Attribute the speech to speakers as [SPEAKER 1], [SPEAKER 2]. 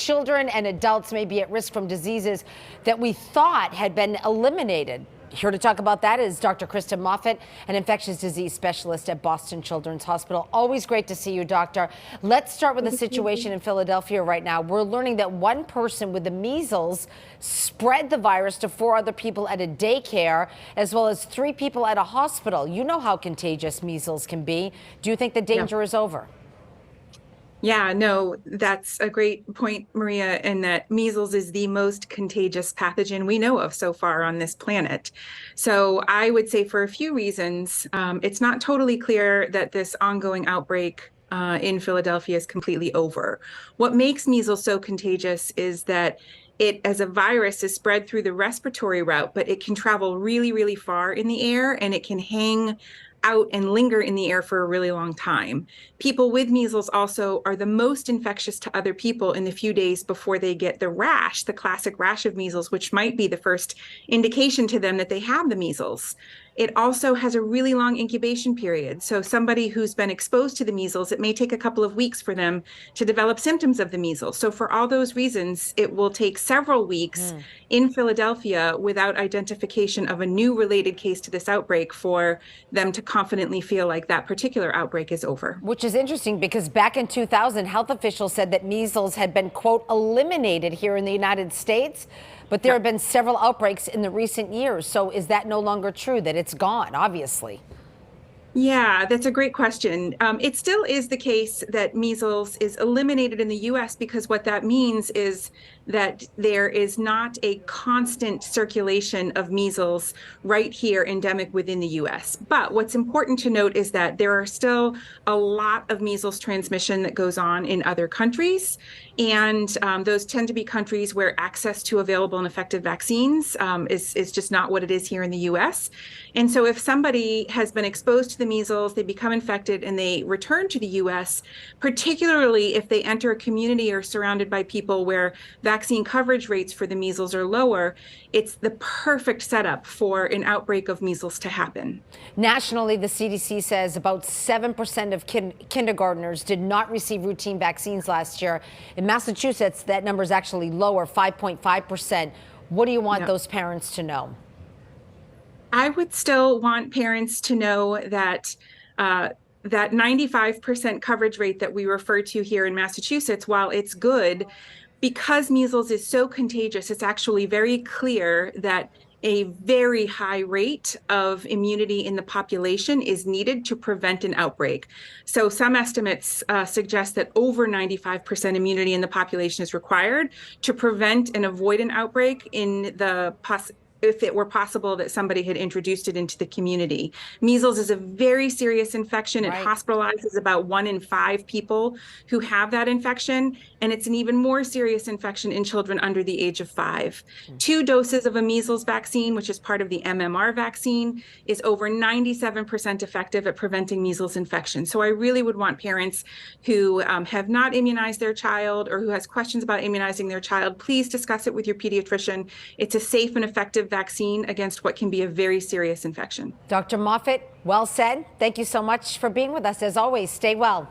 [SPEAKER 1] children and adults may be at risk from diseases that we thought had been eliminated. Here to talk about that is Dr. Kristen Moffatt, an infectious disease specialist at Boston Children's Hospital. Always great to see you, doctor. Let's start with the situation in Philadelphia right now. We're learning that one person with the measles spread the virus to 4 other people at a daycare, as well as 3 people at a hospital. You know how contagious measles can be. Do you think the danger is over?
[SPEAKER 2] Yeah, no, that's a great point, Maria, in that measles is the most contagious pathogen we know of so far on this planet. So I would say for a few reasons, it's not totally clear that this ongoing outbreak in Philadelphia is completely over. What makes measles so contagious is that it, as a virus, is spread through the respiratory route, but it can travel really, really far in the air, and it can hang out and linger in the air for a really long time. People with measles also are the most infectious to other people in the few days before they get the rash, the classic rash of measles, which might be the first indication to them that they have the measles. It also has a really long incubation period. So somebody who's been exposed to the measles, it may take a couple of weeks for them to develop symptoms of the measles. So for all those reasons, it will take several weeks in Philadelphia without identification of a new related case to this outbreak for them to confidently feel like that particular outbreak is over.
[SPEAKER 1] Which is interesting because back in 2000, health officials said that measles had been, quote, eliminated here in the United States. But there have been several outbreaks in the recent years. So is that no longer true, that it's gone, obviously?
[SPEAKER 2] Yeah, that's a great question. It still is the case that measles is eliminated in the US because what that means is that there is not a constant circulation of measles right here endemic within the US. But what's important to note is that there are still a lot of measles transmission that goes on in other countries. And those tend to be countries where access to available and effective vaccines is just not what it is here in the US. And so if somebody has been exposed to the measles, they become infected and they return to the US, particularly if they enter a community or surrounded by people where vaccine coverage rates for the measles are lower, it's the perfect setup for an outbreak of measles to happen.
[SPEAKER 1] Nationally, the CDC says about 7% of kindergartners did not receive routine vaccines last year. In Massachusetts, that number is actually lower, 5.5%. What do you want those parents to know?
[SPEAKER 2] I would still want parents to know that that 95% coverage rate that we refer to here in Massachusetts, while it's good, because measles is so contagious, it's actually very clear that a very high rate of immunity in the population is needed to prevent an outbreak. So some estimates suggest that over 95% immunity in the population is required to prevent and avoid an outbreak in the if it were possible that somebody had introduced it into the community. Measles is a very serious infection. It hospitalizes about 1 in 5 people who have that infection. And it's an even more serious infection in children under the age of 5. 2 doses of a measles vaccine, which is part of the MMR vaccine, is over 97% effective at preventing measles infection. So I really would want parents who have not immunized their child or who has questions about immunizing their child, please discuss it with your pediatrician. It's a safe and effective vaccine against what can be a very serious infection.
[SPEAKER 1] Dr. Moffatt, well said. Thank you so much for being with us. As always, stay well.